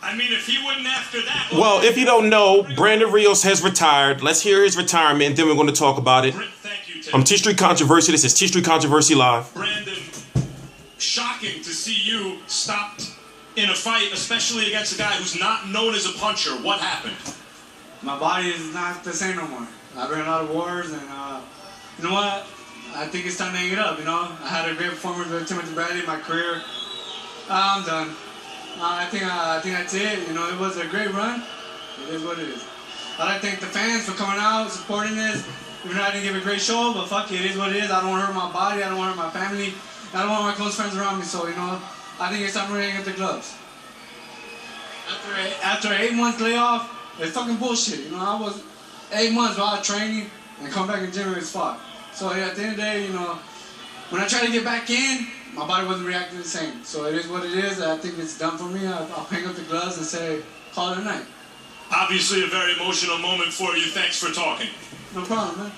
I mean, if he wouldn't after that... Well, if you don't know, Brandon Rios has retired. Let's hear his retirement, then we're going to talk about it. Thank you, Tim. I'm T Street Controversy. This is T Street Controversy Live. Brandon, shocking to see you stopped in a fight, especially against a guy who's not known as a puncher. What happened? My body is not the same no more. I've been in a lot of wars, and you know what? I think it's time to hang it up, you know? I had a great performance with Timothy Bradley in my career. I'm done. I think that's it. You know, it was a great run. It is what it is. I'd like to thank the fans for coming out, supporting this. Even though I didn't give a great show, but fuck it is what it is. I don't want to hurt my body. I don't want to hurt my family. I don't want my close friends around me. So, you know, I think it's time to hang up the gloves. After an 8 month layoff, it's fucking bullshit. You know, I was 8 months without training and come back in gym and it's fucked. So yeah, at the end of the day, you know, when I try to get back in, my body wasn't reacting the same. So it is what it is. I think it's done for me. I'll hang up the gloves and say, call it a night. Obviously a very emotional moment for you. Thanks for talking. No problem,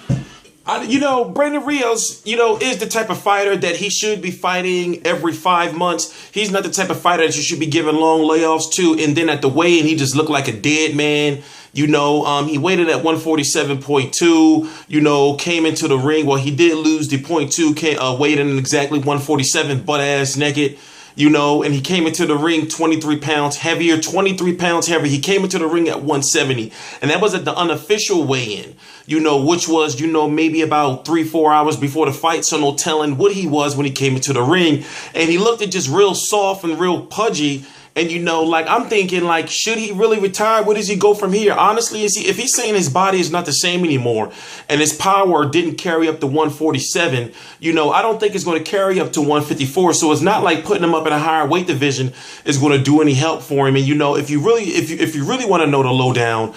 man. You know, Brandon Rios, you know, is the type of fighter that he should be fighting every 5 months. He's not the type of fighter that you should be giving long layoffs to. And then at the weigh-in, he just looked like a dead man. You know, he weighted at 147.2, you know, came into the ring. Well, he did lose the 0.2, weighed in exactly 147, butt-ass naked. You know, and he came into the ring 23 pounds heavier, 23 pounds heavier. He came into the ring at 170. And that was at the unofficial weigh-in, you know, which was, you know, maybe about 3-4 hours before the fight. So no telling what he was when he came into the ring. And he looked at just real soft and real pudgy. And, you know, like, I'm thinking, like, should he really retire? Where does he go from here? Honestly, if he's saying his body is not the same anymore and his power didn't carry up to 147, you know, I don't think it's going to carry up to 154. So it's not like putting him up in a higher weight division is going to do any help for him. And, you know, if you really want to know the lowdown,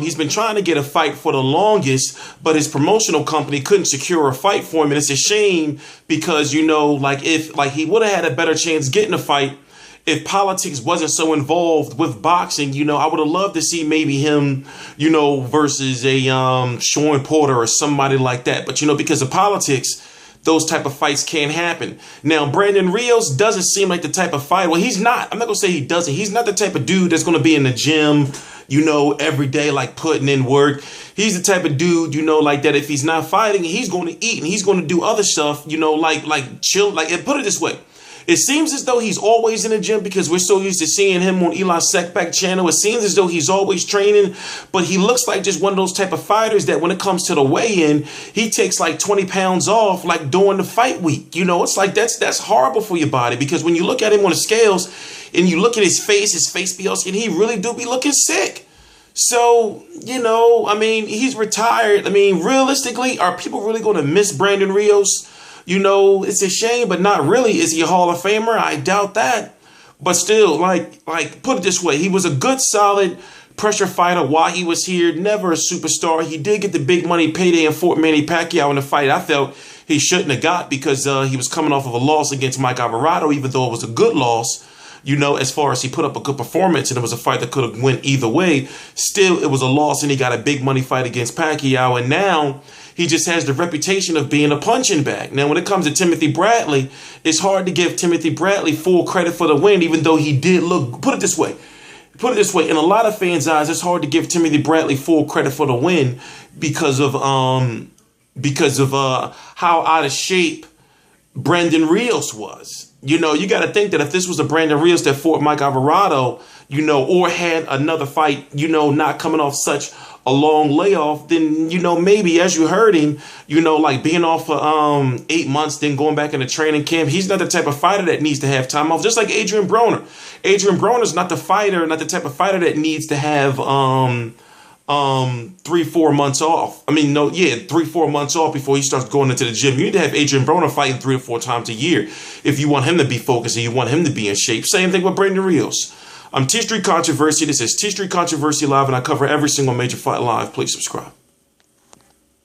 he's been trying to get a fight for the longest, but his promotional company couldn't secure a fight for him. And it's a shame because, you know, like, if he would have had a better chance getting a fight if politics wasn't so involved with boxing. You know, I would have loved to see maybe him, you know, versus a Sean Porter or somebody like that. But, you know, because of politics, those type of fights can't happen. Now, Brandon Rios doesn't seem like the type of fighter. Well, he's not. I'm not going to say he doesn't. He's not the type of dude that's going to be in the gym, you know, every day, like putting in work. He's the type of dude, you know, like that if he's not fighting, he's going to eat and he's going to do other stuff, you know, like chill. Like, put it this way. It seems as though he's always in the gym because we're so used to seeing him on Eli Sekback channel. It seems as though he's always training, but he looks like just one of those type of fighters that when it comes to the weigh-in, he takes like 20 pounds off like during the fight week. You know, it's like that's horrible for your body because when you look at him on the scales and you look at his face be all skin, he really do be looking sick. So, you know, I mean, he's retired. I mean, realistically, are people really going to miss Brandon Rios? You know, it's a shame, but not really. Is he a Hall of Famer? I doubt that. But still, like, put it this way. He was a good, solid pressure fighter while he was here. Never a superstar. He did get the big money payday in Fort Manny Pacquiao in the fight I felt he shouldn't have got because he was coming off of a loss against Mike Alvarado, even though it was a good loss. You know, as far as he put up a good performance and it was a fight that could have went either way, still it was a loss and he got a big money fight against Pacquiao. And now he just has the reputation of being a punching bag. Now, when it comes to Timothy Bradley, it's hard to give Timothy Bradley full credit for the win, even though he did look, put it this way, in a lot of fans' eyes, it's hard to give Timothy Bradley full credit for the win because of how out of shape Brandon Rios was. You know, you got to think that if this was a Brandon Rios that fought Mike Alvarado, you know, or had another fight, you know, not coming off such a long layoff, then, you know, maybe as you heard him, you know, like being off for 8 months, then going back into training camp, he's not the type of fighter that needs to have time off, just like Adrian Broner. Adrian Broner's not the type of fighter that needs to have 3-4 months off. 3-4 months off before he starts going into the gym. You need to have Adrian Broner fighting 3 or 4 times a year if you want him to be focused and you want him to be in shape. Same thing with Brandon Rios. I'm T Street Controversy. This is T Street Controversy Live, and I cover every single major fight live. Please subscribe.